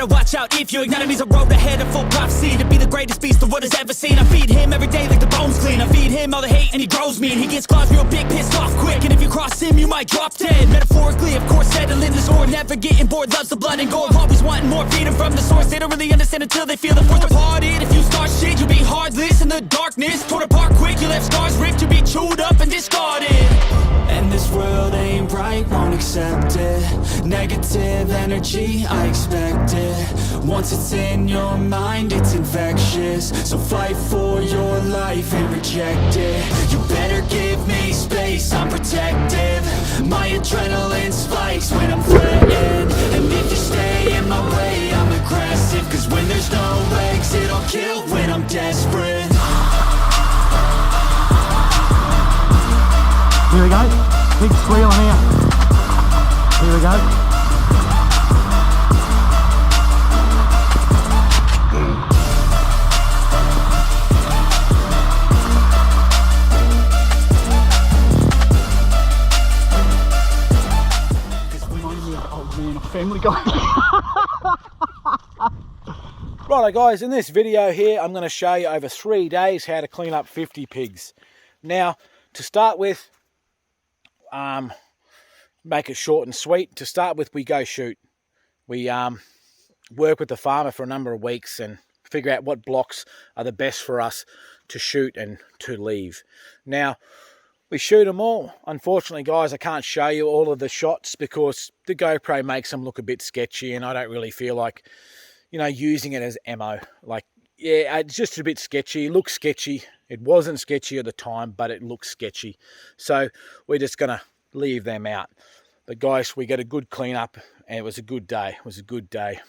better watch out if your enemy's a road ahead of full prophecy to be the greatest beast the world has ever seen. I feed him every day like the bones clean. I feed him all the hate and he grows me, and he gets claws real big, pissed off quick, and if you cross him you might drop dead. Metaphorically, of course, settling the score, never getting bored, loves the blood and gore, always wanting more, feeding from the source. They don't really understand until they feel the force departed. If you start shit, you'll be heartless in the darkness, torn apart quick, you left scars ripped, you'll be chewed up and discarded. And this world ain't right, won't accept it. Negative energy, I expect it. Once it's in your mind, it's infectious. So fight for your life and reject it. You better give me space, I'm protective. My adrenaline spikes when I'm threatened. And if you stay in my way, I'm aggressive. Cause when there's no exit, I'll kill when I'm desperate. Here we go, big squeal here. Here we go. This reminded me of old man, a Family Guy. Righto guys, in this video here I'm going to show you over 3 days how to clean up 50 pigs. Now, to start with, make it short and sweet. To start with, we go shoot. We work with the farmer for a number of weeks and figure out what blocks are the best for us to shoot and to leave. Now, we shoot them all. Unfortunately, guys, I can't show you all of the shots because the GoPro makes them look a bit sketchy, and I don't really feel like, you know, using it as ammo. Like, yeah, it's just a bit sketchy. It looks sketchy. It wasn't sketchy at the time, but it looks sketchy. So we're just going to leave them out. But guys, we got a good cleanup, and it was a good day. It was a good day.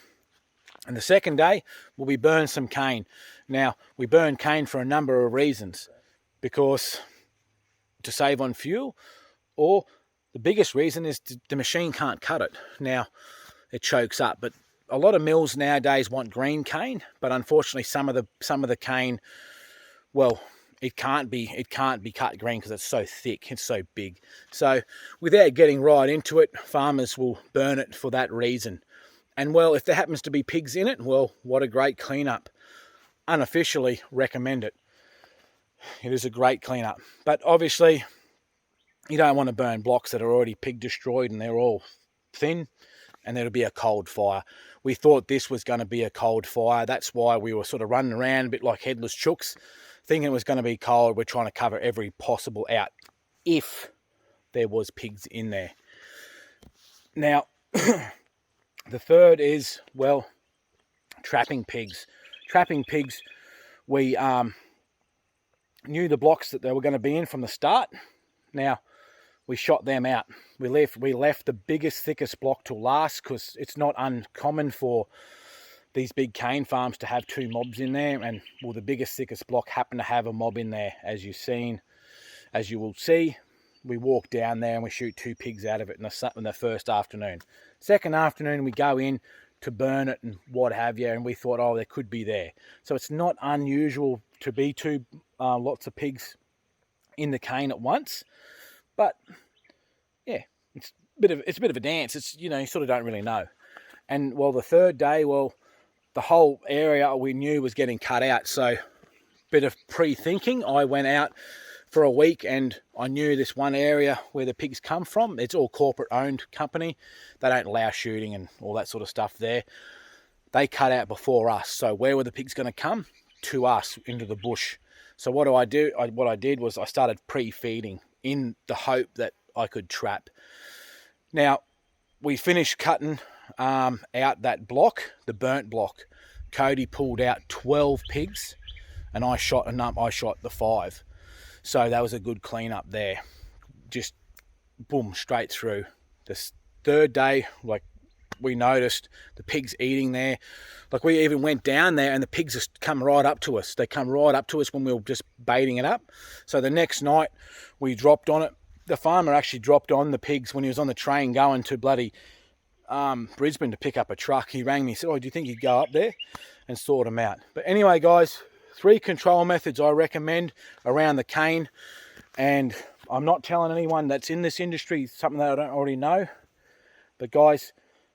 And the second day, well, we burned some cane. Now, we burn cane for a number of reasons. Because to save on fuel, or the biggest reason is the machine can't cut it. Now, it chokes up, but a lot of mills nowadays want green cane, but unfortunately some of the cane, well, it can't be cut green because it's so thick, it's so big. So without getting right into it, farmers will burn it for that reason. And well, if there happens to be pigs in it, well, what a great cleanup. Unofficially recommend it. It is a great cleanup. But obviously you don't want to burn blocks that are already pig destroyed and they're all thin, and there'll be a cold fire. We thought this was going to be a cold fire. That's why we were sort of running around a bit like headless chooks, thinking it was going to be cold. We're trying to cover every possible out if there was pigs in there. Now, the third is, well, trapping pigs. Trapping pigs, we knew the blocks that they were going to be in from the start. Now, we shot them out. We left the biggest, thickest block till last because it's not uncommon for these big cane farms to have 2 mobs in there, and well, the biggest, thickest block happened to have a mob in there, as you will see. We walk down there and we shoot 2 pigs out of it in the first afternoon. Second afternoon, we go in to burn it and what have you, and we thought, oh, there could be there. So it's not unusual to be lots of pigs in the cane at once. But yeah, it's a bit of a dance. It's, you know, you sort of don't really know. And well, the third day, well, the whole area we knew was getting cut out. So bit of pre-thinking. I went out for a week and I knew this one area where the pigs come from. It's all corporate owned company. They don't allow shooting and all that sort of stuff there. They cut out before us. So where were the pigs going to come? To us, into the bush. So what do I do? What I did was I started pre-feeding in the hope that I could trap. Now, we finished cutting out that block, the burnt block. Cody pulled out 12 pigs, and I shot the 5. So that was a good cleanup there. Just boom, straight through. This third day, like, we noticed the pigs eating there. Like, we even went down there and the pigs just come right up to us. They come right up to us when we were just baiting it up. So the next night we dropped on it. The farmer actually dropped on the pigs when he was on the train going to bloody Brisbane to pick up a truck. He rang me and said, oh, do you think you'd go up there and sort them out? But anyway, guys, 3 control methods I recommend around the cane. And I'm not telling anyone that's in this industry something that I don't already know. But guys,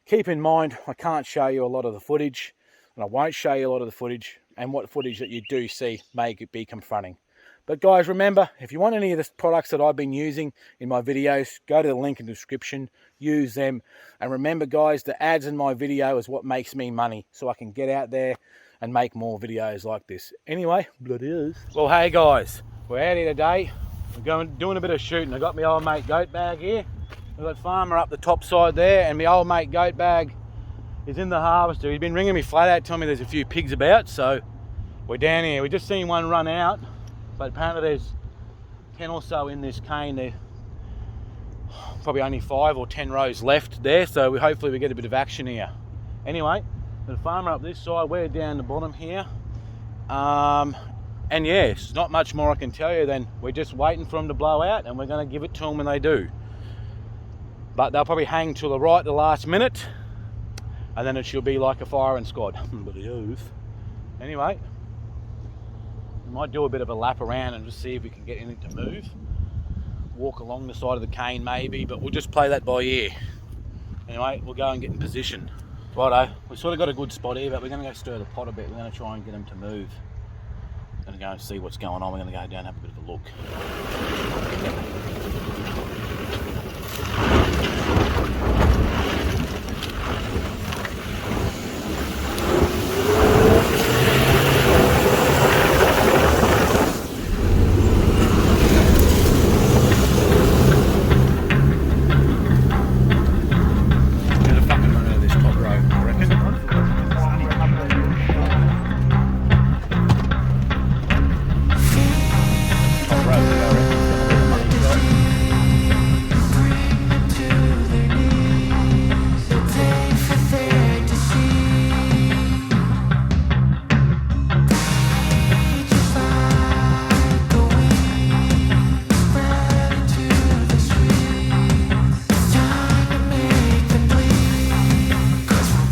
keep in mind, I can't show you a lot of the footage, and I won't show you a lot of the footage, and what footage that you do see may be confronting. But guys, remember, if you want any of the products that I've been using in my videos, go to the link in the description, use them. And remember guys, the ads in my video is what makes me money, so I can get out there and make more videos like this. Anyway, bloody is. Well, hey guys, we're out here today. We're doing a bit of shooting. I got my old mate Goat Bag here. We've got Farmer up the top side there, and my old mate Goat Bag is in the harvester. He's been ringing me flat out, telling me there's a few pigs about, so we're down here. We just seen one run out, but apparently there's 10 or so in this cane. There probably only 5 or 10 rows left there, so hopefully we get a bit of action here. Anyway, the Farmer up this side, we're down the bottom here. And yeah, it's not much more I can tell you than we're just waiting for them to blow out, and we're going to give it to them when they do. But they'll probably hang till the last minute, and then it should be like a firing squad. Anyway, we might do a bit of a lap around and just see if we can get anything to move. Walk along the side of the cane maybe, but we'll just play that by ear. Anyway, we'll go and get in position. Righto, we've sort of got a good spot here, but we're going to go stir the pot a bit. We're going to try and get them to move. We're going to go and see what's going on. We're going to go down and have a bit of a look.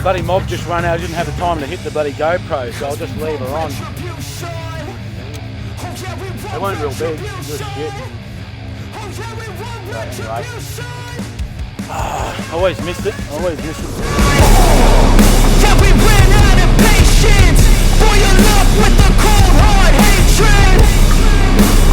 Bloody mob just run out. I didn't have the time to hit the bloody GoPro, so I'll just leave her on. They weren't real big, good shit. But anyway. Always missed it, always missed it. Yeah, we ran out of patience. Boil up with the cold hard hatred.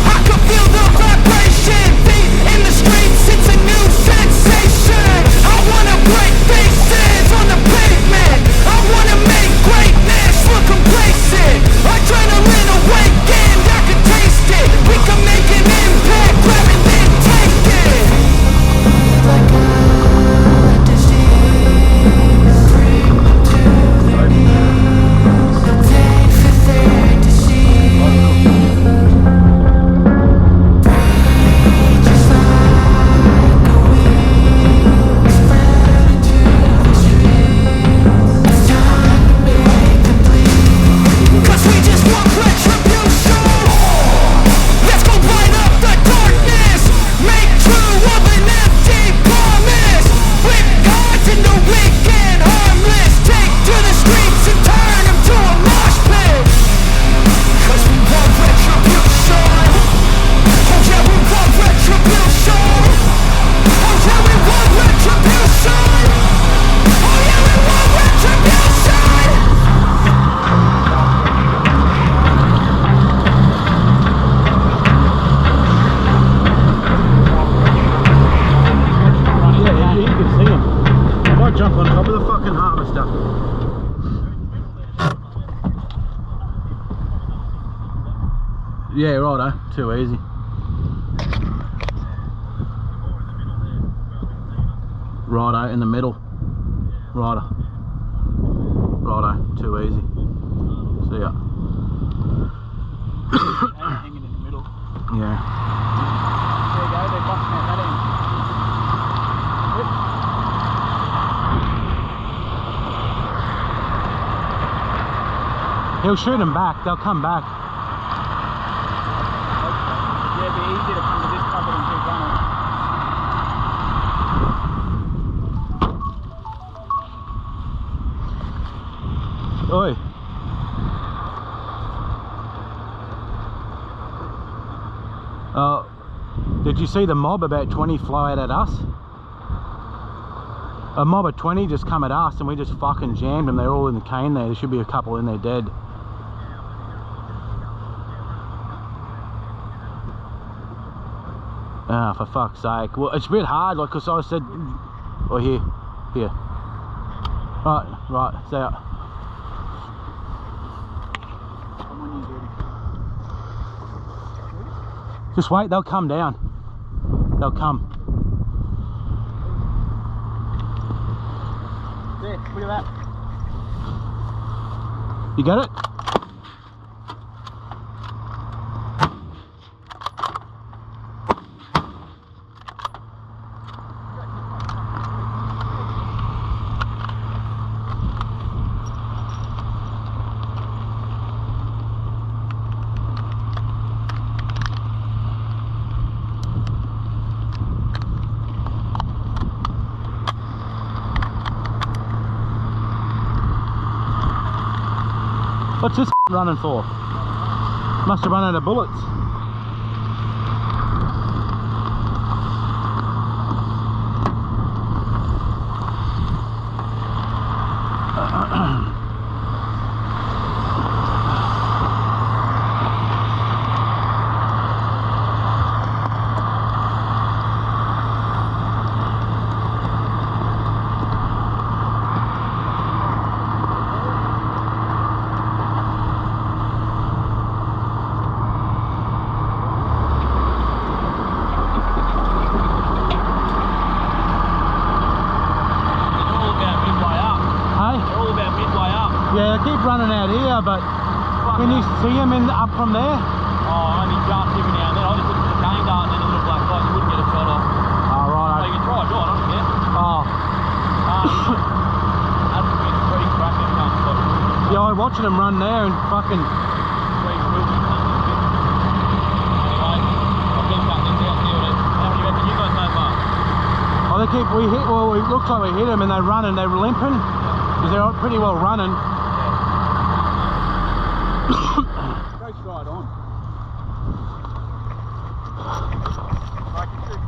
I can feel the vibration. Feet in the streets, it's a new sensation. I wanna break faces on the pavement. I wanna make greatness look complacent. Adrenaline awakened, I can taste it. We can make an impact, grab it and take it. Like a disease, bring me to their knees. The pain for their disease. Breathe just like a weed, spread into the streets. It's time to make them bleed. 'Cause we just want retribution. Let's go light up the darkness. Make true of an empty promise. Flip cards into weak and harmless. Take to the streets and turn them to a mosh pit. 'Cause we want retribution. Oh yeah, we want retribution. Oh yeah, we want retribution. Oh yeah, we want retribution. Yeah, you can see them. I might jump on top of the fucking harvester. Yeah, righto. Too easy. Righto, in the middle. Righto. Righto, too easy. See ya. Hanging in the middle. Yeah. There you go, they're busting out that end. He'll shoot them back. They'll come back. Yeah, it'd be easier to come to this cover than keep running. Oi. Did you see the mob about 20 fly out at us? A mob of 20 just come at us and we just fucking jammed them. They're all in the cane there. There should be a couple in there dead. Ah, for fuck's sake. Well, it's a bit hard, like, cause I said, oh, here. Right, stay up. Just wait, they'll come down. They'll come. There, look at that. You got it? What's this running for? Must have run out of bullets. Yeah, they keep running out here, but can you see them up from there? Oh, only just every now and then. I just looked at the cane dart and then a little black light. You wouldn't get a shot off. Oh, right. So you can try a shot, I don't care. Oh. That's a bit pretty cracking comes. But Yeah, I'm watching them run there and fucking... pretty spooky comes a bit. Anyway, I'll keep cutting this out, see what it is. How many reckon you guys so far? Oh, they keep... it looks like we hit them and they run and they're limping. Because they're pretty well running. Go straight on. I can see.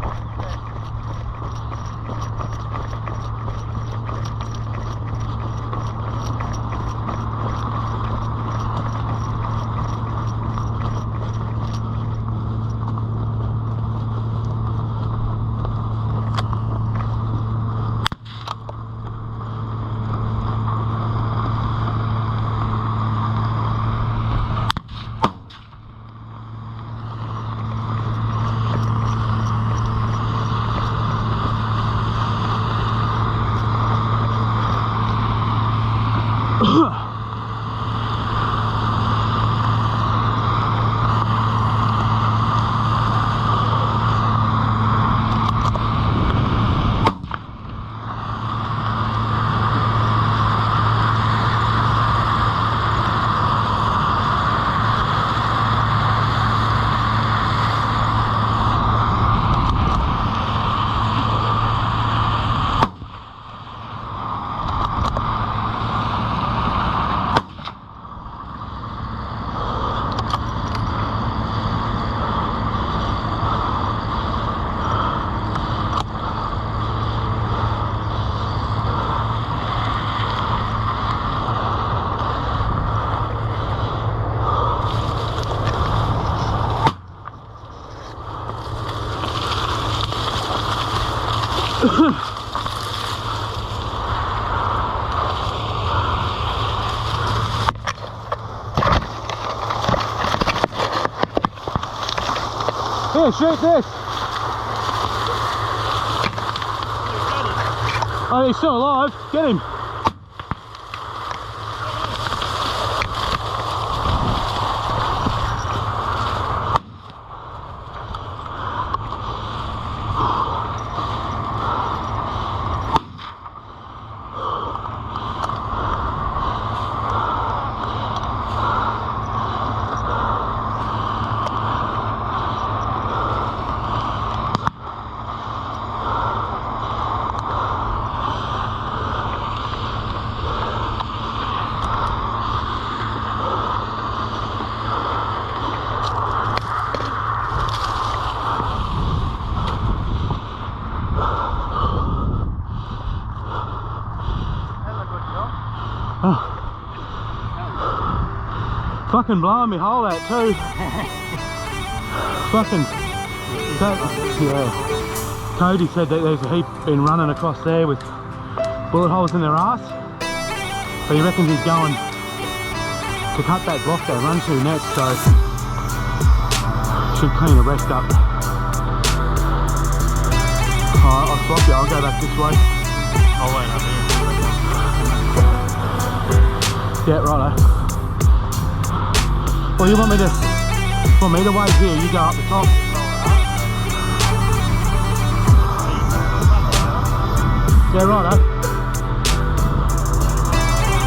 Here, shoot this! Oh, he's still alive. Get him! Fucking blowing me hole out too. Fucking. Yeah. Cody said that there's a heap been running across there with bullet holes in their ass. So he reckons he's going to cut that block they run to next, so should clean the rest up. Alright, I'll swap you, I'll go back this way. I'll wait up here. Yeah, righto. Well, you want me to wait here, you go up the top. Yeah, righto.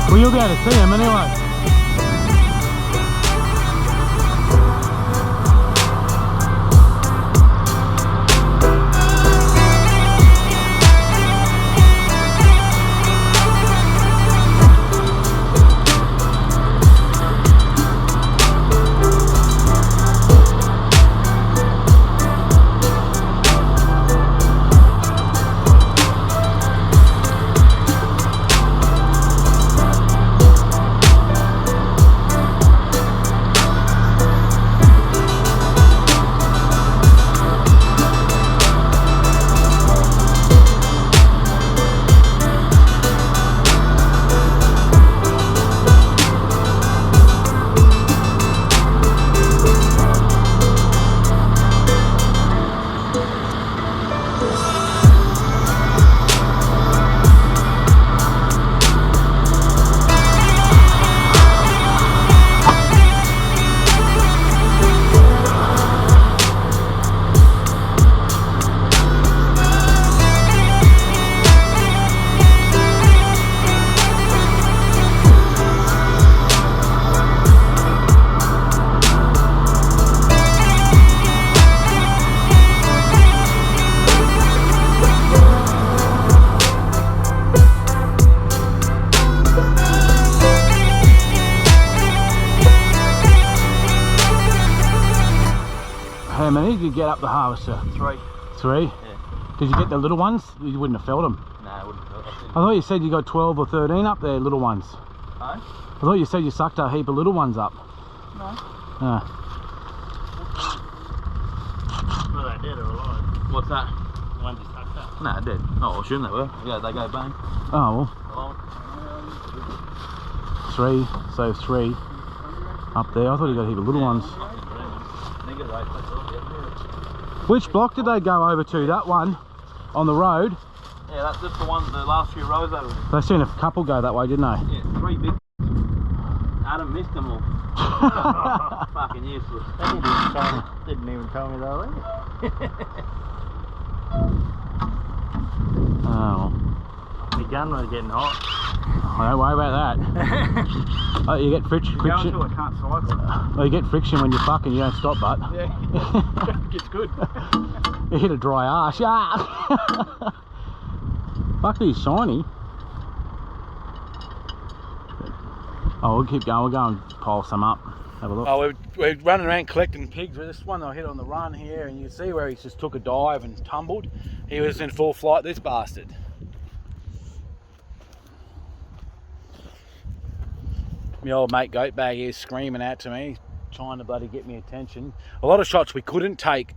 Well, you'll be able to see him anyway. How many did you get up the harvester? 3. 3? Yeah. Did you get the little ones? You wouldn't have felt them. No, I wouldn't have. I thought you said you got 12 or 13 up there, little ones. No? I thought you said you sucked a heap of little ones up. No. Ah. Were they dead or alive? What's that? The ones you sucked up? No, dead. Oh, I assume they were. Yeah, they go bang. Oh, Alive. well, 3, so 3 up there. I thought you got a heap of little ones. Which block did they go over to? That one on the road? Yeah, that's just the one, the last few rows over there. They seen a couple go that way, didn't they? Yeah, 3 big. Adam missed them all. Fucking useless. Didn't even tell me they were there. Oh. The gun was getting hot. Don't worry about that. Oh, you get friction. Going till I can't cycle. Oh, you get friction when you're fucking, you don't stop, bud. Yeah. It's good. You hit a dry arse. Yeah. Fuck, these shiny. Oh, we'll keep going. We'll go and pile some up. Have a look. Oh, we're running around collecting pigs. This one I hit on the run here, and you can see where he just took a dive and tumbled. He was in full flight, this bastard. My old mate Goatbag is screaming out to me, trying to bloody get me attention. A lot of shots we couldn't take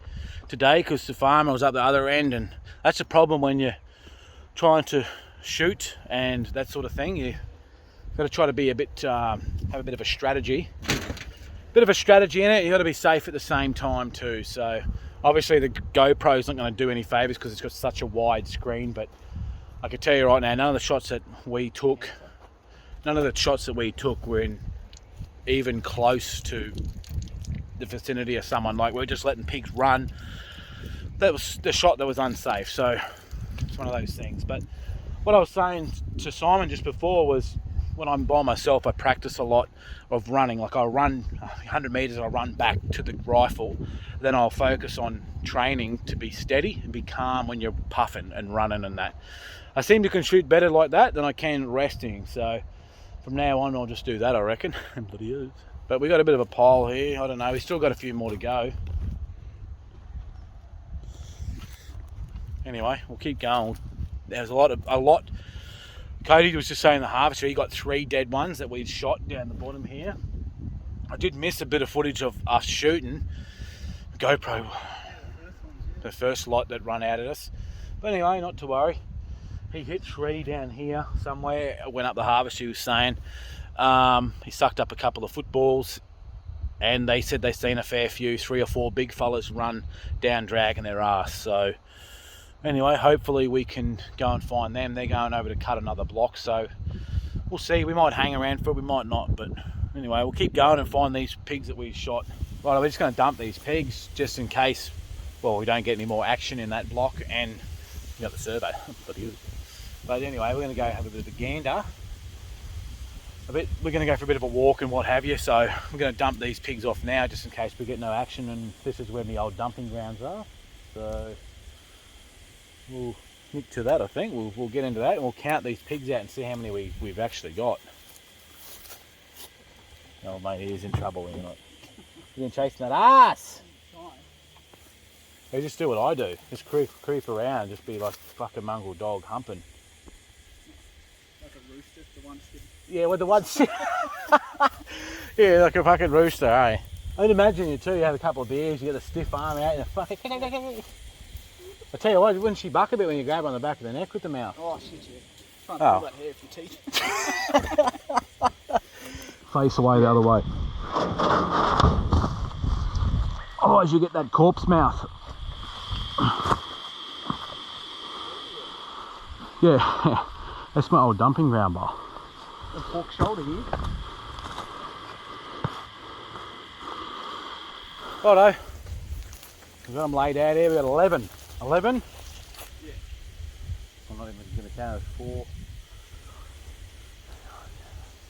today because the farmer was up the other end, and that's a problem when you're trying to shoot and that sort of thing. You've got to try to be a bit, have a bit of a strategy. Bit of a strategy in it. You've got to be safe at the same time too. So obviously the GoPro's not going to do any favours because it's got such a wide screen, but I can tell you right now, none of the shots that we took were in even close to the vicinity of someone. Like, we're just letting pigs run. That was the shot that was unsafe, so it's one of those things. But what I was saying to Simon just before was, when I'm by myself, I practice a lot of running. Like, I'll run 100 meters, I'll run back to the rifle, then I'll focus on training to be steady and be calm when you're puffing and running and that. I seem to can shoot better like that than I can resting, so from now on I'll just do that, I reckon. Bloody is. But we got a bit of a pile here. I don't know, we still got a few more to go. Anyway, we'll keep going. There's a lot. Cody was just saying the harvester, he got 3 dead ones that we'd shot down the bottom here. I did miss a bit of footage of us shooting. GoPro, the first lot that run out at us. But anyway, not to worry. He hit 3 down here somewhere. Went up the harvest, he was saying. He sucked up a couple of footballs, and they said they seen a fair few, 3 or 4 big fellas run down dragging their ass. So anyway, hopefully we can go and find them. They're going over to cut another block, so we'll see. We might hang around for it, we might not, but anyway, we'll keep going and find these pigs that we shot. Right, we're just going to dump these pigs just in case, well, we don't get any more action in that block, and we got the survey. But anyway, we're going to go have a bit of a gander. We're going to go for a bit of a walk and what have you, so we're going to dump these pigs off now just in case we get no action, and this is where the old dumping grounds are. So we'll nick to that, I think. We'll get into that and we'll count these pigs out and see how many we've actually got. Oh mate, he is in trouble, isn't it? He's been chasing that ass! They just do what I do, just creep around, just be like a fucking mongrel dog humping. Like a rooster, the one sitting. Yeah, with the one yeah, like a fucking rooster, eh? I'd imagine you too, you have a couple of beers, you get a stiff arm out and a fucking... I tell you what, wouldn't she buck a bit when you grab her on the back of the neck with the mouth? Oh shit, yeah. Trying to pull that hair off your teeth. Face away the other way. Otherwise you get that corpse mouth. Yeah, that's my old dumping ground bar. A pork shoulder here. Righto, we've got them laid out here, we've got 11. 11? Yeah. I'm not even going to count it, 4.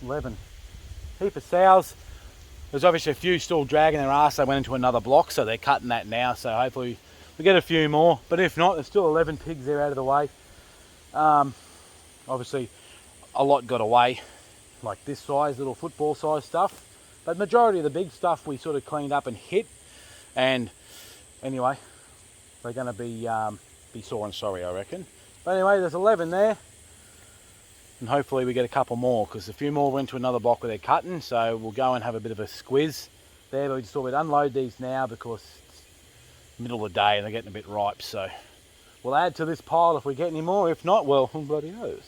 11. Heap of sows. There's obviously a few still dragging their ass. They went into another block, so they're cutting that now, so hopefully we get a few more. But if not, there's still 11 pigs there out of the way. Obviously a lot got away, like this size, little football size stuff, but majority of the big stuff we sort of cleaned up and hit. And anyway, they're going to be sore and sorry, I reckon. But anyway, there's 11 there, and hopefully we get a couple more, because a few more went to another block where they're cutting, so we'll go and have a bit of a squiz there. But we just thought we'd unload these now because it's middle of the day and they're getting a bit ripe, so we'll add to this pile if we get any more. If not, well, who bloody knows.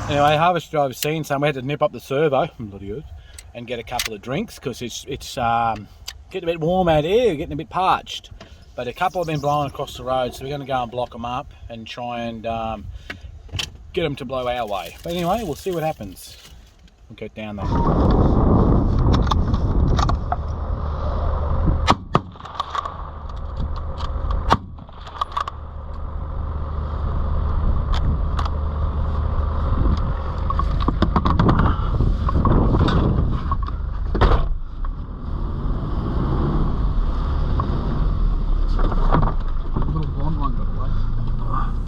Anyway, harvest driver's seen some. We had to nip up the servo, bloody good, and get a couple of drinks because it's getting a bit warm out here, getting a bit parched. But a couple have been blowing across the road, so we're going to go and block them up and try and get them to blow our way. But anyway, we'll see what happens. We'll go down there.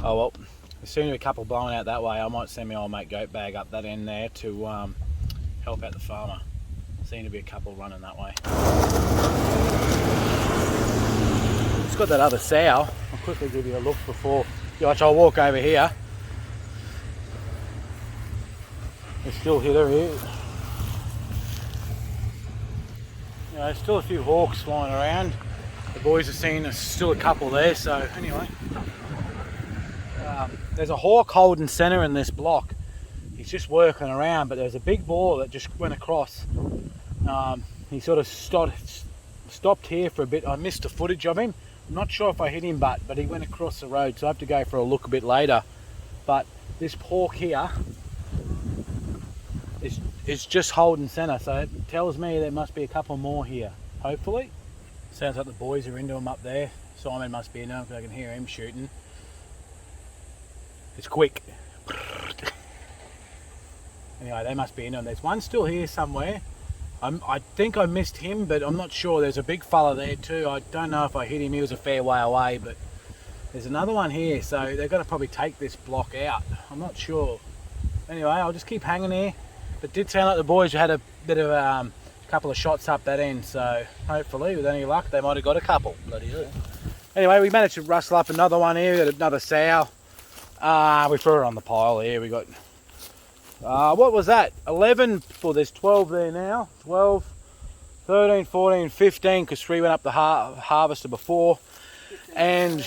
Oh well, as soon as a couple blowing out that way, I might send my old mate Goat Bag up that end there to help out the farmer. Seem to be a couple running that way. It's got that other sow. I'll quickly give you a look before. I'll walk over here. There's still here. You know, there's still a few hawks flying around. The boys have seen there's still a couple there, so anyway. There's a hawk holding centre in this block. He's just working around, but there's a big boar that just went across. He sort of stopped here for a bit. I missed the footage of him. I'm not sure if I hit him, but he went across the road, so I have to go for a look a bit later. But this hawk here is just holding centre, so it tells me there must be a couple more here, hopefully. Sounds like the boys are into him up there. Simon must be in there because I can hear him shooting. It's quick. Anyway, they must be in them. There's one still here somewhere. I think I missed him, but I'm not sure. There's a big fella there too. I don't know if I hit him. He was a fair way away, but there's another one here. So they're going to probably take this block out. I'm not sure. Anyway, I'll just keep hanging here. But it did sound like the boys had a bit of a couple of shots up that end. So hopefully, with any luck, they might have got a couple. Bloody hell. Anyway, we managed to rustle up another one here. We got another sow. We threw it on the pile here. We got, what was that? 11, well there's 12 there now. 12, 13, 14, 15, because 3 went up the harvester before. And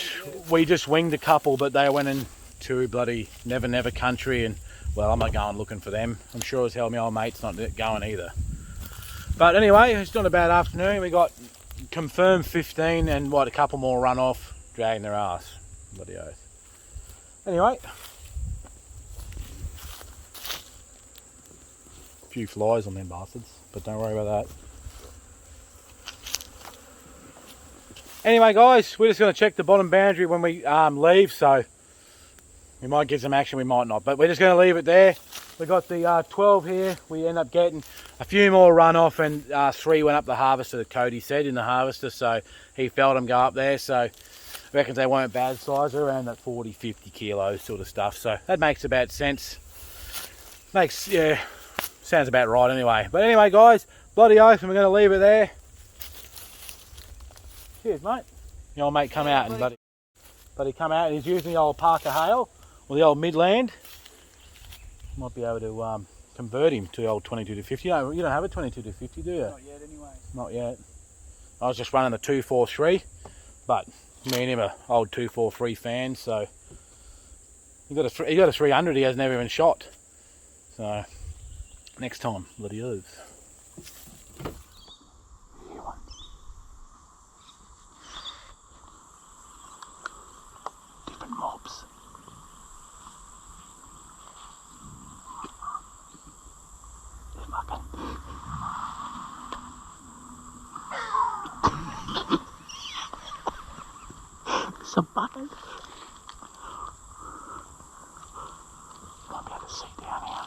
we just winged a couple, but they went into bloody never country. And well, I'm not going looking for them. I'm sure as hell my old mate's not going either. But anyway, it's not a bad afternoon. We got confirmed 15 and what, a couple more run off, dragging their ass. Bloody oath. Anyway, a few flies on them bastards, but don't worry about that. Anyway guys, we're just going to check the bottom boundary when we leave, so we might get some action, we might not, but we're just going to leave it there. We got the 12 here. We end up getting a few more run off, and 3 went up the harvester, that Cody said, in the harvester, so he felt them go up there. So I reckon they weren't bad size, around that 40, 50 kilos sort of stuff. So that makes about sense. Yeah, sounds about right anyway. But anyway guys, bloody oath, and we're going to leave it there. Cheers mate. The old mate come out and bloody come out, and he's using the old Parker Hale, or the old Midland. Might be able to convert him to the old 22 to 50. You don't have a 22 to 50, do you? Not yet anyway. Not yet. I was just running the 243, but me and him are old 243 fans, so he got a 300 he has never even shot. So next time, bloody oath. Different mobs. Some bucket. Might be able to see down here.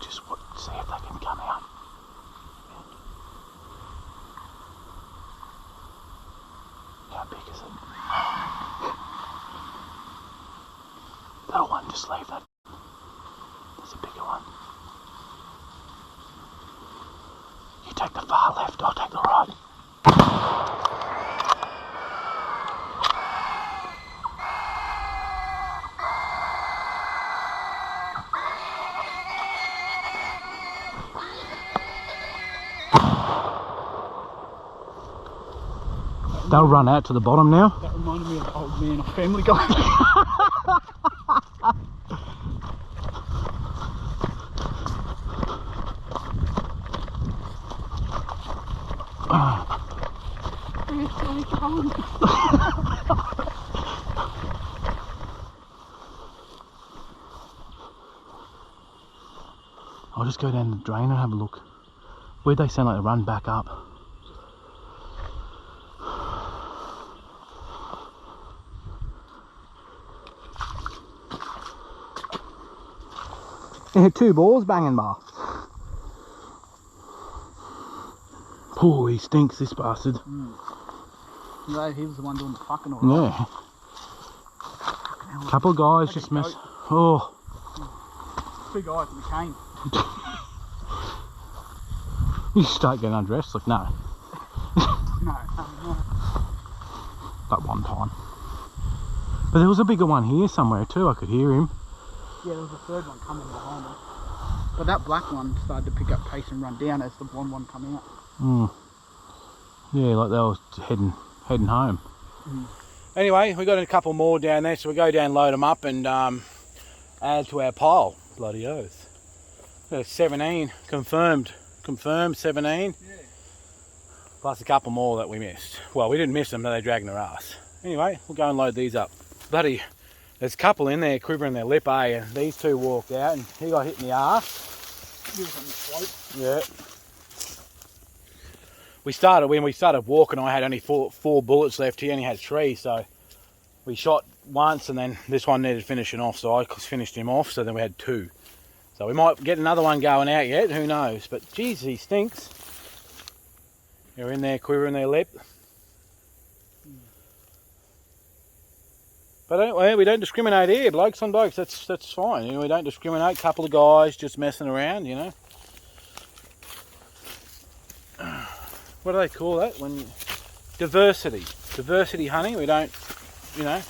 Just see if they can come out. How big is it? That one, just leave that. There's a bigger one. You take the far left, I'll take the right. They'll run out to the bottom now. That reminded me of the old man of Family Guy. I'll just go down the drain and have a look. Where'd they sound like they run back up? Yeah, 2 balls banging bar. Oh, he stinks, this bastard. No, he was the one doing the fucking all right. Yeah. Couple of guys just missed. Oh. Big guys in the cane. You start getting undressed, like no. No. That one time. But there was a bigger one here somewhere too, I could hear him. Yeah, there was a third one coming behind us. But that black one started to pick up pace and run down as the blonde one come out. Yeah, like they were heading home. Anyway, we got a couple more down there, so we go down, load them up, and add to our pile. Bloody oath. 17 confirmed 17. Yeah. Plus a couple more that we missed. Well, we didn't miss them, but they dragging their ass. Anyway, we'll go and load these up. Bloody, there's a couple in there quivering their lip, and these two walked out and he got hit in the arse. He was on the slope. Yeah. When we started walking, I had only four bullets left. He only had 3, so we shot once and then this one needed finishing off, so I finished him off, so then we had 2. So we might get another one going out yet, who knows. But geez, he stinks. They're in there quivering their lip. But we don't discriminate here, blokes on blokes, that's fine. You know, we don't discriminate, couple of guys just messing around, you know. What do they call that? When diversity hunting. We don't, you know,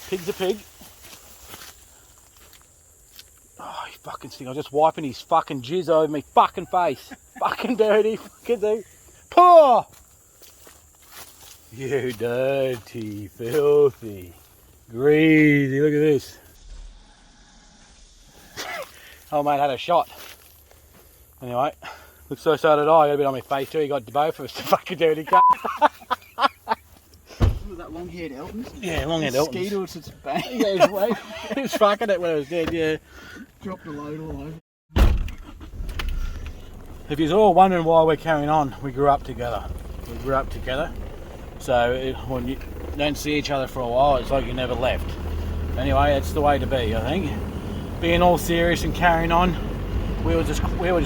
pig's a pig. Oh, he fucking stinks. I was just wiping his fucking jizz over me fucking face. Fucking dirty, fucking thing. Poor! You dirty, filthy, greasy. Look at this. Oh mate, had a shot. Anyway. Looks so did I. Got a bit on my face too. He got both of us. Fucking dirty cunt. Was that long-haired Elton's? Yeah, long-haired Elton's. Mosquito was its bang. Yeah, he was fucking it when it was dead, yeah. Dropped a load all over. If you're all wondering why we're carrying on, we grew up together. So when you don't see each other for a while, it's like you never left. Anyway, that's the way to be, I think. Being all serious and carrying on. We were just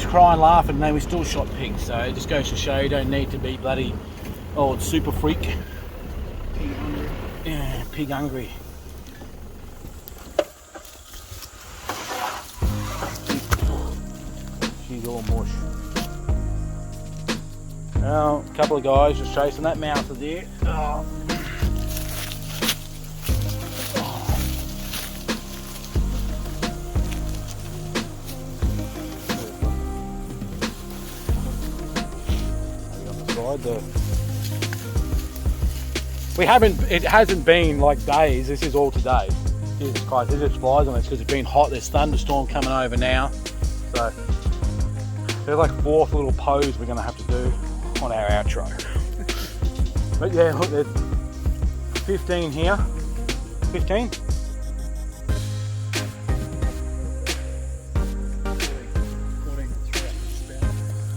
crying, laughing, and then we still shot pigs. So it just goes to show you don't need to be bloody old super freak. Pig hungry. Yeah, pig hungry. She's all mush. Now, a couple of guys just chasing that mouth of there. Oh. It hasn't been like days, this is all today. Jesus Christ, this just flies on us because it's been hot, there's thunderstorm coming over now. So, there's like 4th little pose we're going to have to do on our outro. But yeah, look, there's 15 here. 15? 14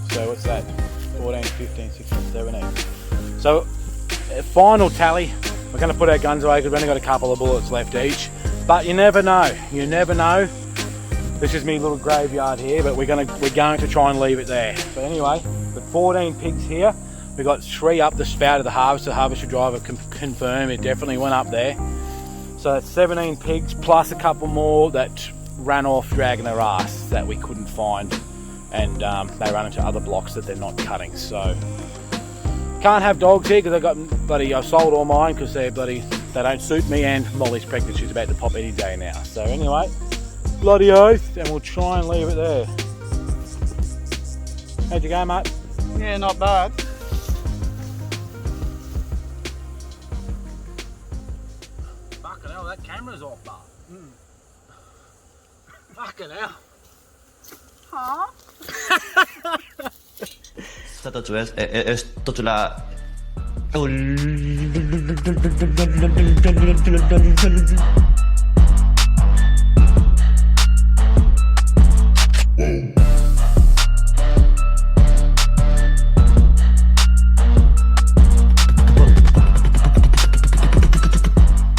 So what's that? 14, 15, 16, 17. So, final tally, we're going to put our guns away because we've only got a couple of bullets left each. But you never know. This is me little graveyard here, but we're going to try and leave it there. But anyway, the 14 pigs here. We got 3 up the spout of the harvester. The harvester driver confirmed it definitely went up there. So that's 17 pigs plus a couple more that ran off dragging their ass that we couldn't find. And they run into other blocks that they're not cutting. So can't have dogs here because I've sold all mine because they don't suit me, and Molly's pregnant, she's about to pop any day now. So anyway, bloody oath, and we'll try and leave it there. How'd you go, mate? Yeah, not bad. Fucking hell, that camera's off, bar. Fucking hell. Huh? Esto es la...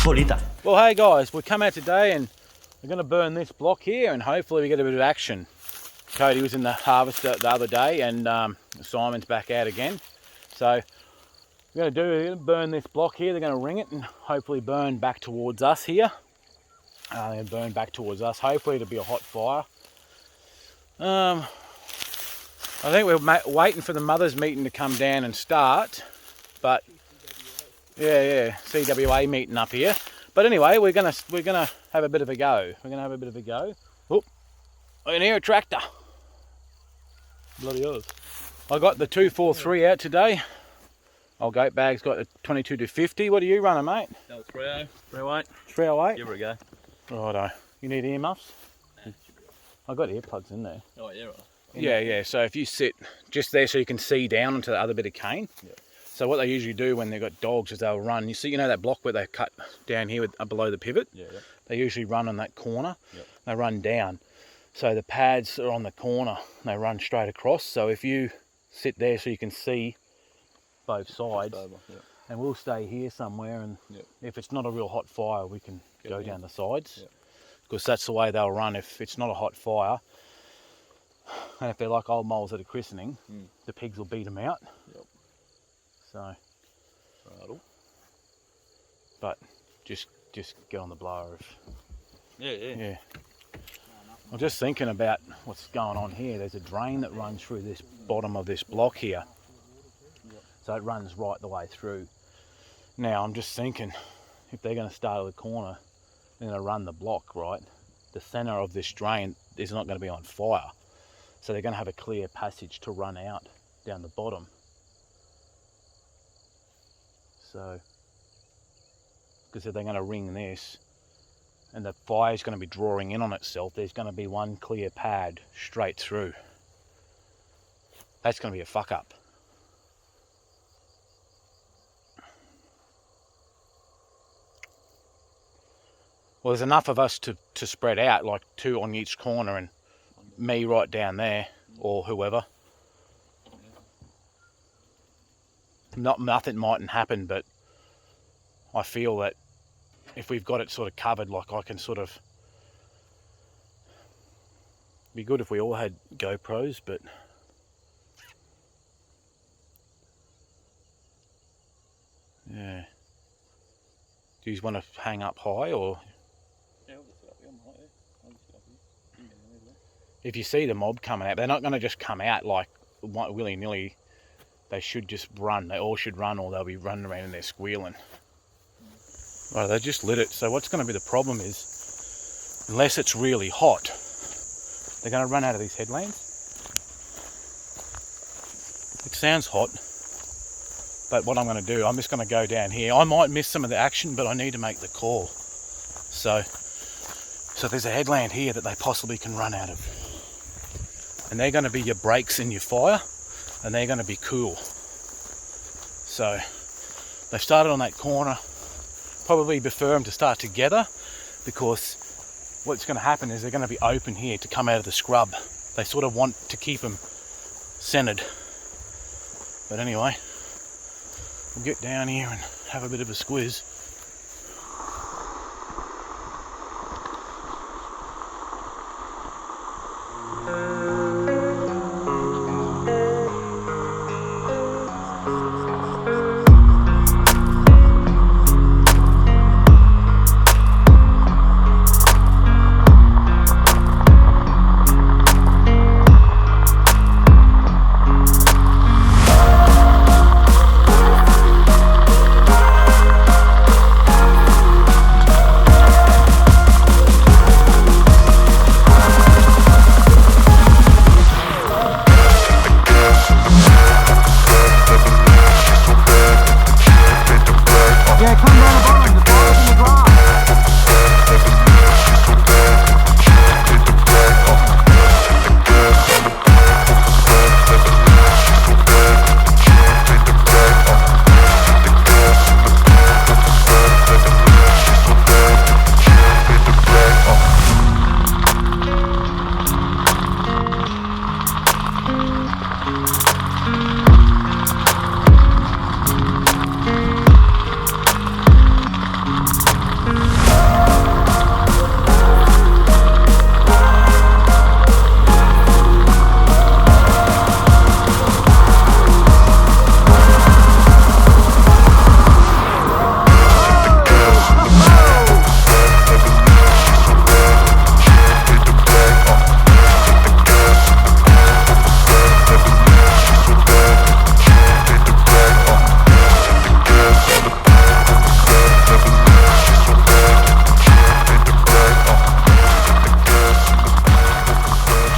Bolita. Well, hey guys, we've come out today and we're going to burn this block here and hopefully we get a bit of action. Cody was in the harvester the other day and Simon's back out again. So we're going to burn this block here. They're going to ring it and hopefully burn back towards us here. They're going to burn back towards us. Hopefully it'll be a hot fire. I think we're waiting for the mothers meeting to come down and start. But yeah, CWA meeting up here. But anyway, we're gonna have a bit of a go. Oh, I can hear a tractor. Bloody yours. I got the 243 out today. Old goat bag's got a 22 to 50. What are you running, mate? 308. 308. Give it a go. Righto. You need earmuffs? I've got earplugs in there. Oh, yeah, right. Yeah. So if you sit just there so you can see down onto the other bit of cane. Yeah. So what they usually do when they've got dogs is they'll run. You see, you know that block where they cut down here below the pivot? Yeah. They usually run on that corner. Yep. They run down. So the pads are on the corner. They run straight across. So if you sit there so you can see both sides, and we'll stay here somewhere, and if it's not a real hot fire, we can go down the sides, because that's the way they'll run. If it's not a hot fire, and if they're like old moles at a christening, the pigs will beat them out. So, but just get on the blower if. Yeah. I'm just thinking about what's going on here. There's a drain that runs through this bottom of this block here. So it runs right the way through. Now I'm just thinking, if they're going to start at the corner, they're going to run the block, right? The centre of this drain is not going to be on fire. So they're going to have a clear passage to run out down the bottom. So, because if they're going to ring this, and the fire's going to be drawing in on itself, there's going to be one clear pad straight through. That's going to be a fuck up. Well, there's enough of us to spread out, like 2 on each corner and me right down there, or whoever. Nothing mightn't happen, but I feel that if we've got it sort of covered, like I can sort of... Be good if we all had GoPros, but... Yeah. Do you want to hang up high, or... If you see the mob coming out, they're not going to just come out like willy-nilly. They should just run. They all should run, or they'll be running around and they're squealing. Right, they just lit it. So what's going to be the problem is, unless it's really hot, they're going to run out of these headlands. It sounds hot, but what I'm going to do, I'm just going to go down here. I might miss some of the action, but I need to make the call. So there's a headland here that they possibly can run out of. And they're going to be your brakes in your fire, and they're going to be cool. So they've started on that corner. Probably prefer them to start together, because what's going to happen is they're going to be open here to come out of the scrub. They sort of want to keep them centered. But anyway, we'll get down here and have a bit of a squiz.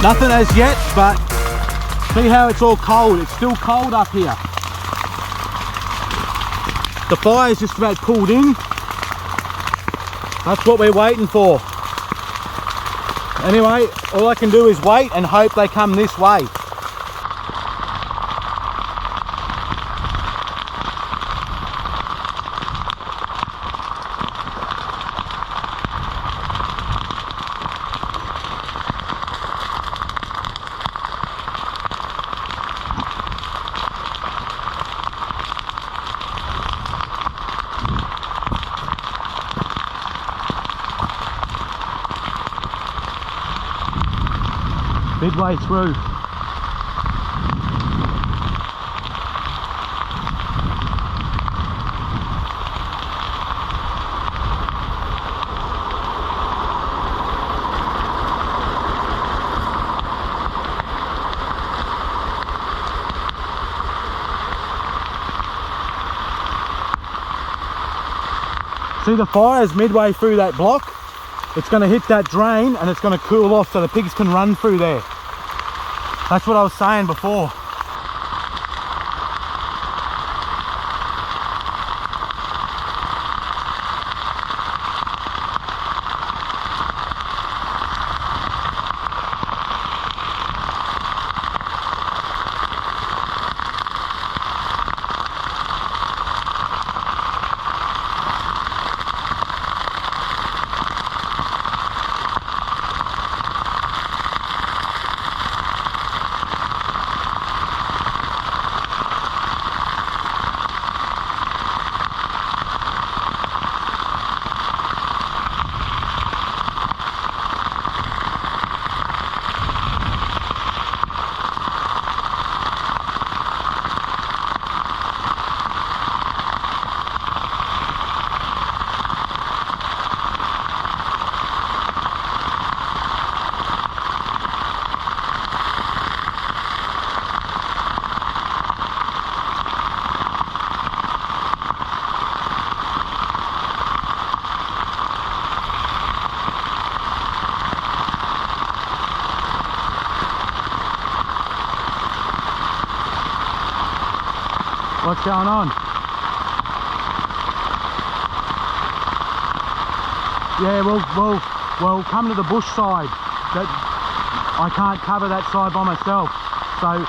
Nothing as yet, but see how it's all cold. It's still cold up here. The fire's just about cooled in. That's what we're waiting for. Anyway, all I can do is wait and hope they come this way. Midway through. See, the fire's midway through that block. It's going to hit that drain and it's going to cool off so the pigs can run through there. That's what I was saying before. What's going on? Yeah, we'll come to the bush side. That I can't cover that side by myself. So,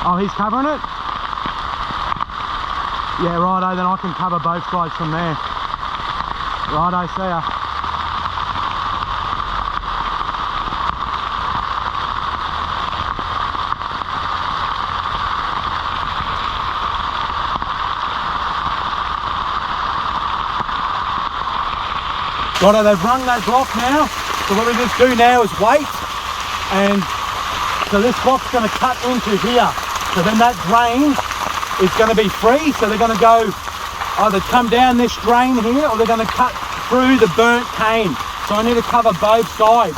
oh, he's covering it? Yeah, righto, then I can cover both sides from there. Righto, see ya. Righto, they've rung that block now, so what we just do now is wait, and so this block's going to cut into here, so then that drain is going to be free, so they're going to go either come down this drain here, or they're going to cut through the burnt cane, so I need to cover both sides,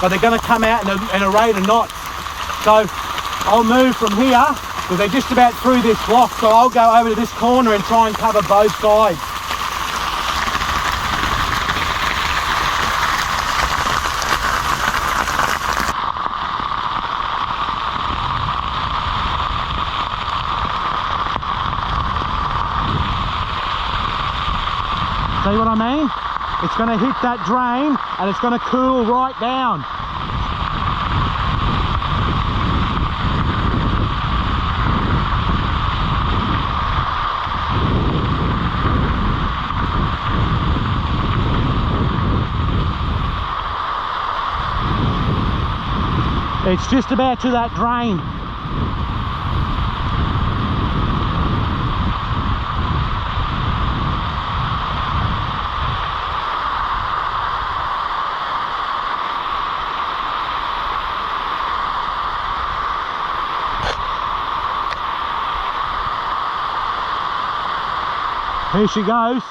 but they're going to come out in a rate of knots, so I'll move from here, because they're just about through this block, so I'll go over to this corner and try and cover both sides. See what I mean? It's going to hit that drain and it's going to cool right down. It's just about to that drain. Here she goes.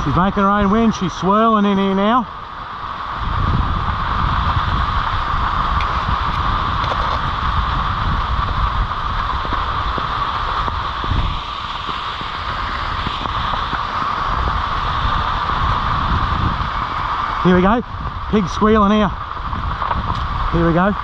She's making her own wind, she's swirling in here now. Here we go, pig squealing here. Here we go.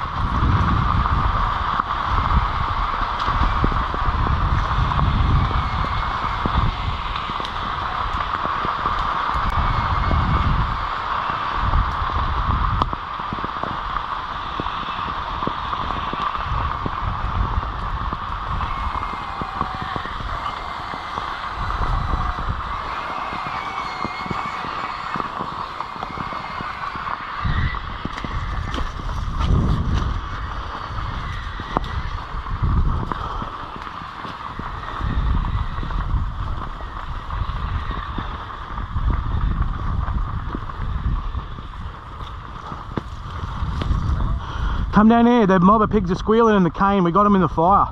Come down here, the mob of pigs are squealing in the cane. We got them in the fire.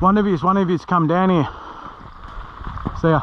One of you's come down here. See ya.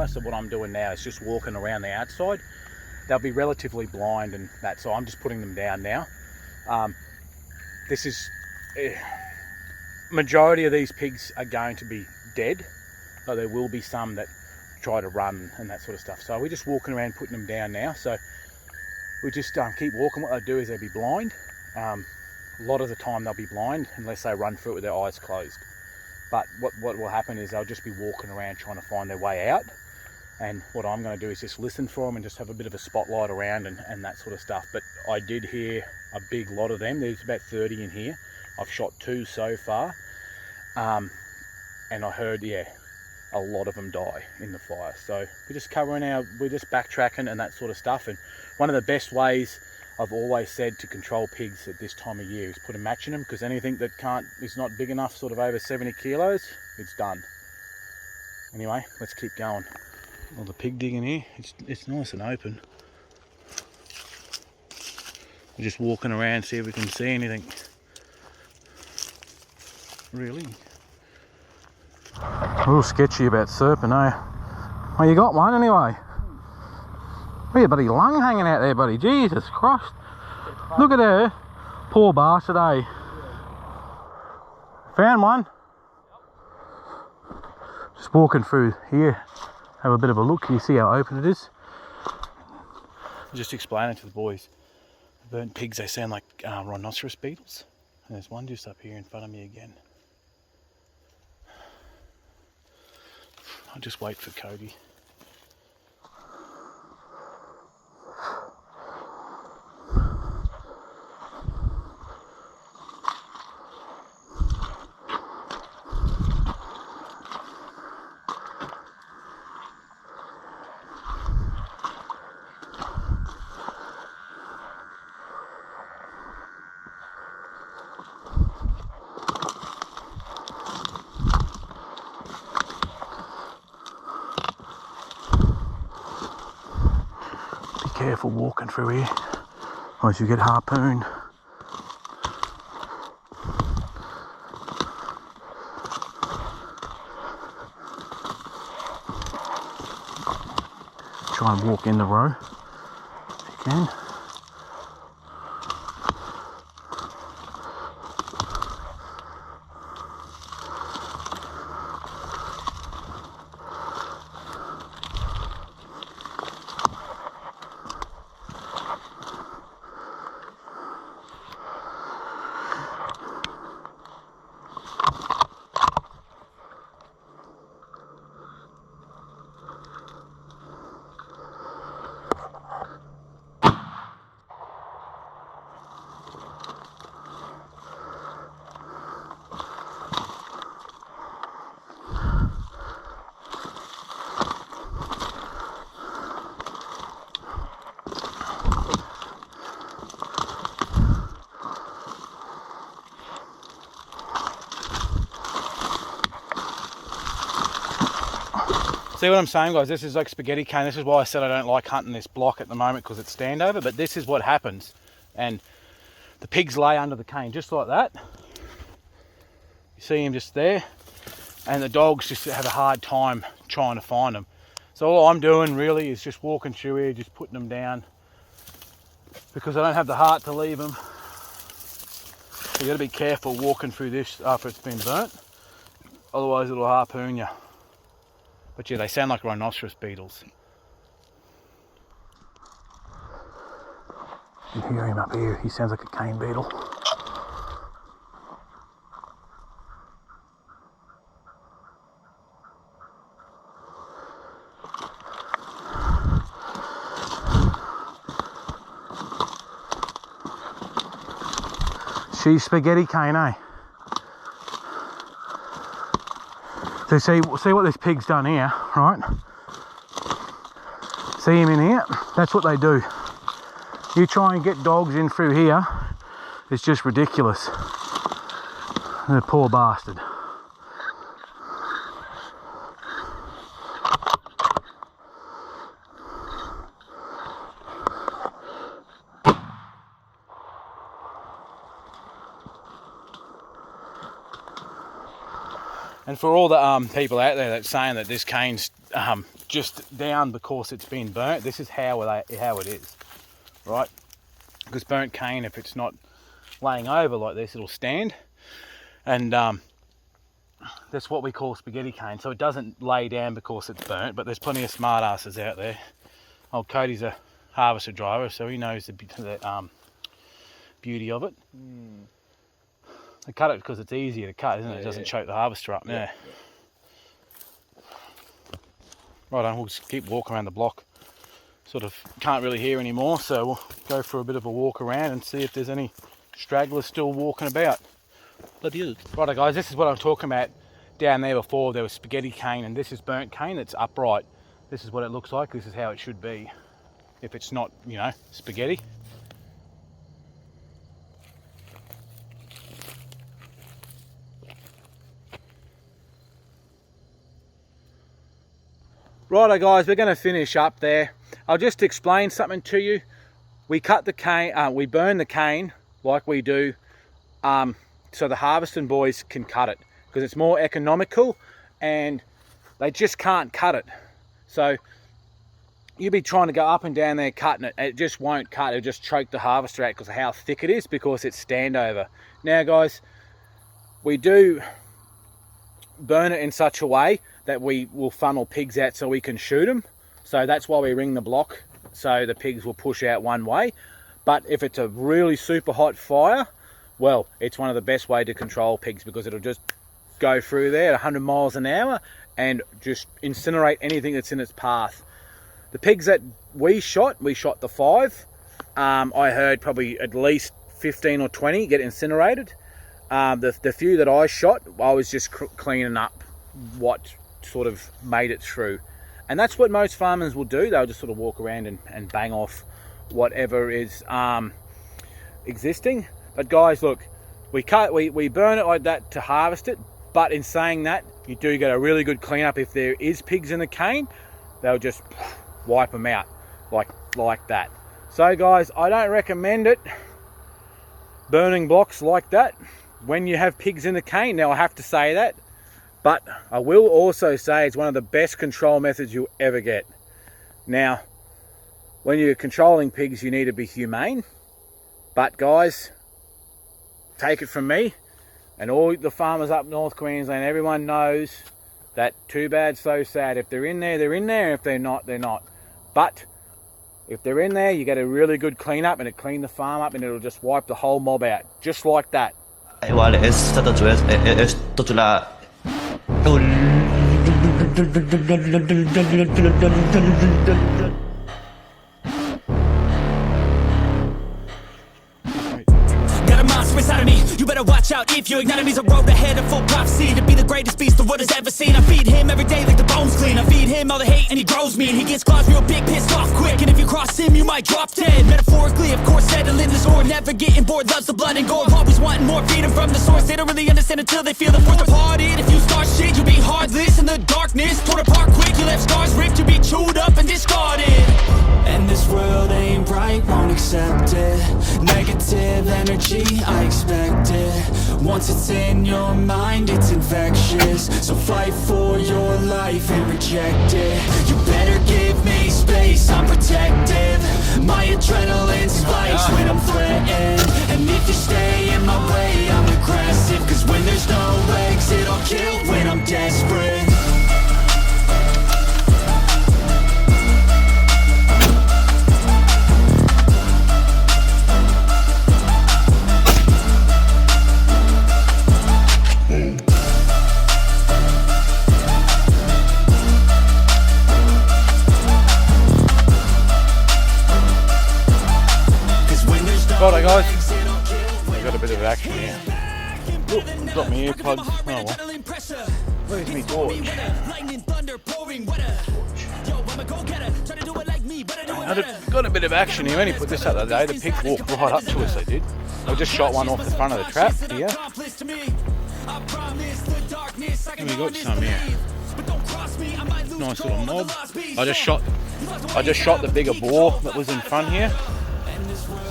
So what I'm doing now is just walking around the outside. They'll be relatively blind and that, so I'm just putting them down now. This is majority of these pigs are going to be dead, but there will be some that try to run and that sort of stuff. So we're just walking around putting them down now. So we just keep walking. What they do is they'll be blind. A lot of the time they'll be blind unless they run through it with their eyes closed. But what will happen is they'll just be walking around trying to find their way out. And what I'm going to do is just listen for them and just have a bit of a spotlight around and that sort of stuff. But I did hear a big lot of them. There's about 30 in here. I've shot 2 so far. And I heard, yeah, a lot of them die in the fire. So we're just we're just backtracking and that sort of stuff. And one of the best ways I've always said to control pigs at this time of year is put a match in them, because anything that is not big enough, sort of over 70 kilos, it's done. Anyway, let's keep going. All the pig digging here, it's nice and open. We're just walking around, see if we can see anything. Really? A little sketchy about serpent, eh? Oh, you got one anyway. Look at your buddy lung hanging out there, buddy. Jesus Christ. Look at her. Poor bastard, eh? Found one. Just walking through here. Have a bit of a look. Can you see how open it is? Just explaining to the boys. The burnt pigs, they sound like rhinoceros beetles. And there's one just up here in front of me again. I'll just wait for Cody. Careful walking through here, otherwise you get harpooned. Try and walk in the row if you can. See what I'm saying, guys? This is like spaghetti cane. This is why I said I don't like hunting this block at the moment, because it's standover. But this is what happens, and the pigs lay under the cane just like that. You see him just there, and the dogs just have a hard time trying to find them. So all I'm doing really is just walking through here, just putting them down, because I don't have the heart to leave them. So you got to be careful walking through this after it's been burnt, otherwise it'll harpoon you. But yeah, they sound like rhinoceros beetles. You can hear him up here. He sounds like a cane beetle. She's spaghetti cane, eh? So see what this pig's done here, right? See him in here? That's what they do. You try and get dogs in through here, it's just ridiculous. The poor bastard. And for all the people out there that's saying that this cane's just down because it's been burnt, this is how it is, right? Because burnt cane, if it's not laying over like this, it'll stand, and that's what we call spaghetti cane. So it doesn't lay down because it's burnt, but there's plenty of smart asses out there. Old Cody's a harvester driver, so he knows the beauty of it. They cut it because it's easier to cut, isn't it? It doesn't choke the harvester up. Yeah. Right on, we'll just keep walking around the block. Sort of can't really hear anymore, so we'll go for a bit of a walk around and see if there's any stragglers still walking about. Right guys, this is what I'm talking about. Down there before there was spaghetti cane, and this is burnt cane that's upright. This is what it looks like. This is how it should be if it's not, you know, spaghetti. Righto guys, we're going to finish up there. I'll just explain something to you. We cut the cane, we burn the cane like we do to so the harvesting boys can cut it, because it's more economical and they just can't cut it. So you'll be trying to go up and down there cutting it, it just won't cut. It'll just choke the harvester out because of how thick it is, because it's standover. Now guys, we do burn it in such a way that we will funnel pigs out so we can shoot them. So that's why we ring the block, so the pigs will push out one way. But if it's a really super hot fire, well, it's one of the best way to control pigs, because it'll just go through there at 100 miles an hour and just incinerate anything that's in its path. The pigs that we shot the 5. I heard probably at least 15 or 20 get incinerated. The few that I shot, I was just cleaning up what sort of made it through. And that's what most farmers will do. They'll just sort of walk around and bang off whatever is existing. But guys, look, we burn it like that to harvest it. But in saying that, you do get a really good cleanup. If there is pigs in the cane, they'll just wipe them out like that. So guys, I don't recommend it, burning blocks like that when you have pigs in the cane. Now I have to say that, but I will also say it's one of the best control methods you'll ever get. Now, when you're controlling pigs, you need to be humane. But guys, take it from me and all the farmers up North Queensland, everyone knows that too bad, so sad. If they're in there, they're in there. If they're not, they're not. But if they're in there, you get a really good clean up, and it clean the farm up, and it'll just wipe the whole mob out, just like that. Igual, esta la... Got a monster inside of me, you better watch out. If you ignite me's a road ahead of full prophecy, to be the greatest beast the world has ever seen. I feed him every day like the bones clean. I feed him all the hate and he grows me, and he gets claws real big, pissed off quick. And if you cross him, you might drop dead. Metaphorically, of course, settling this war, never getting bored, loves the blood and gore, always wanting more, feed him from the source. They don't really understand until they feel the force of hearted. If you start shit, you'll be heartless in the darkness, torn apart quick. You left scars ripped, you'll be chewed up and discarded. And this world ain't right, won't accept it. Negative energy, I expect it. Once it's in your mind, it's infectious. So fight for your life and reject it. You better give me space, I'm protective. My adrenaline spikes when I'm threatened. And if you stay in my way, I'm aggressive. Cause when there's no exit, I'll kill when I'm desperate. Righto guys, we've got a bit of action here. Ooh, got my earplugs. Oh well. Where's me torch? Got a bit of action here. When he put this out the other day, the pigs walked right up to us, they did. I just shot one off the front of the trap here. And we got some here. Nice little mob. I just shot the bigger boar that was in front here.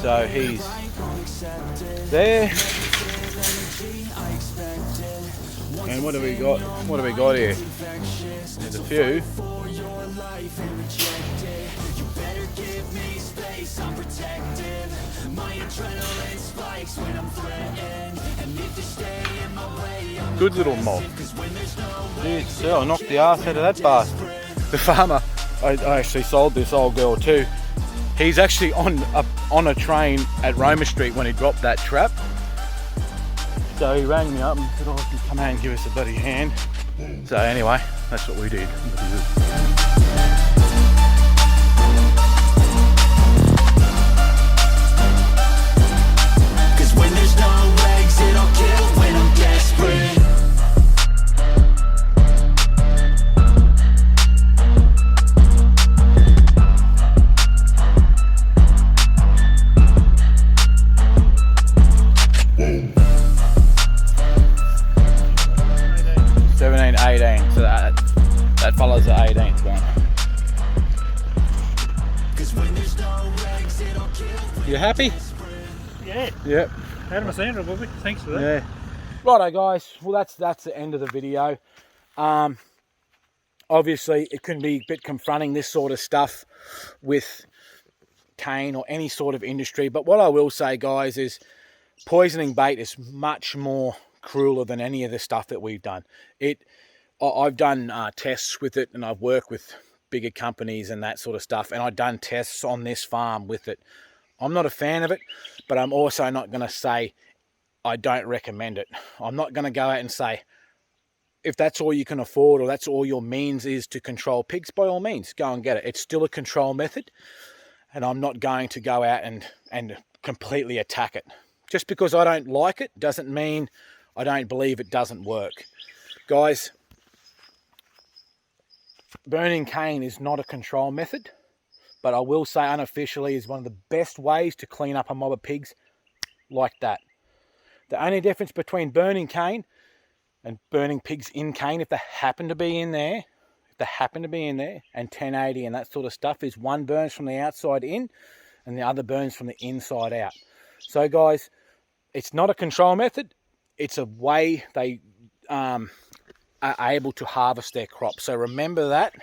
So he's there. And what have we got? What have we got here? There's a few. Good little mob. Yeah, I knocked the arse out of that bastard. The farmer, I actually sold this old girl too. He's actually on a train at Roma Street when he dropped that trap. So he rang me up and said, oh, can you come out and give us a bloody hand. So anyway, that's what we did. Cause when there's no exit, I'll kill when I'm desperate. So that follows the 18th one. You happy? Yeah. Yep. Out of my sandal, Bobby. Thanks for that. Yeah. Righto guys, well that's the end of the video. Obviously it can be a bit confronting, this sort of stuff with cane or any sort of industry, but what I will say guys is poisoning bait is much more crueler than any of the stuff that we've done. I've done tests with it, and I've worked with bigger companies and that sort of stuff, and I've done tests on this farm with it. I'm not a fan of it, but I'm also not going to say I don't recommend it. I'm not going to go out and say, if that's all you can afford or that's all your means is to control pigs, by all means, go and get it. It's still a control method, and I'm not going to go out and completely attack it. Just because I don't like it doesn't mean I don't believe it doesn't work. Guys, burning cane is not a control method, but I will say unofficially is one of the best ways to clean up a mob of pigs like that. The only difference between burning cane and burning pigs in cane, if they happen to be in there, and 1080 and that sort of stuff, is one burns from the outside in and the other burns from the inside out. So guys, it's not a control method. It's a way they are able to harvest their crops. So remember that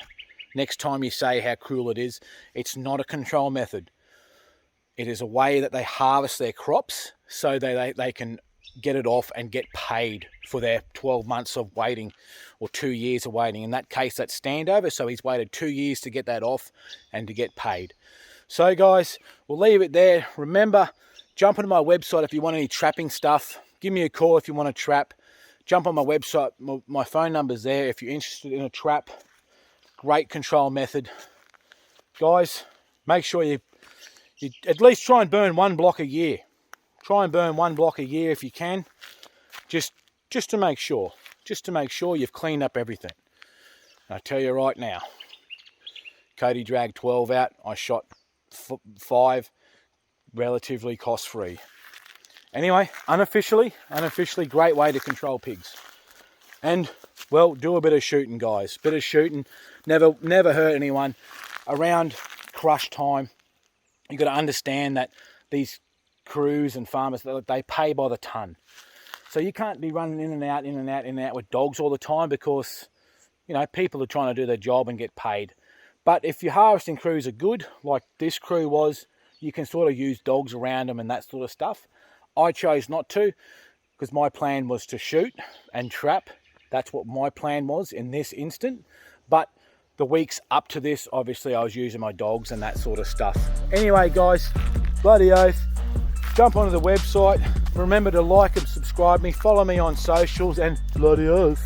next time you say how cruel it is. It's not a control method. It is a way that they harvest their crops so they can get it off and get paid for their 12 months of waiting, or 2 years of waiting. In that case, that's standover, so he's waited 2 years to get that off and to get paid. So guys, we'll leave it there. Remember, jump onto my website if you want any trapping stuff. Give me a call if you want to trap. Jump on my website, my phone number's there if you're interested in a trap. Great control method. Guys, make sure you at least try and burn one block a year. Try and burn one block a year if you can, just to make sure you've cleaned up everything. And I tell you right now, Cody dragged 12 out. I shot 5, relatively cost-free. Anyway, unofficially, great way to control pigs. And, well, do a bit of shooting, guys. Bit of shooting, never hurt anyone. Around crush time, you've got to understand that these crews and farmers, they pay by the ton. So you can't be running in and out with dogs all the time, because, you know, people are trying to do their job and get paid. But if your harvesting crews are good, like this crew was, you can sort of use dogs around them and that sort of stuff. I chose not to, because my plan was to shoot and trap. That's what my plan was in this instant. But the weeks up to this, obviously I was using my dogs and that sort of stuff. Anyway guys, bloody oath, jump onto the website. Remember to like and subscribe me. Follow me on socials, and bloody oath.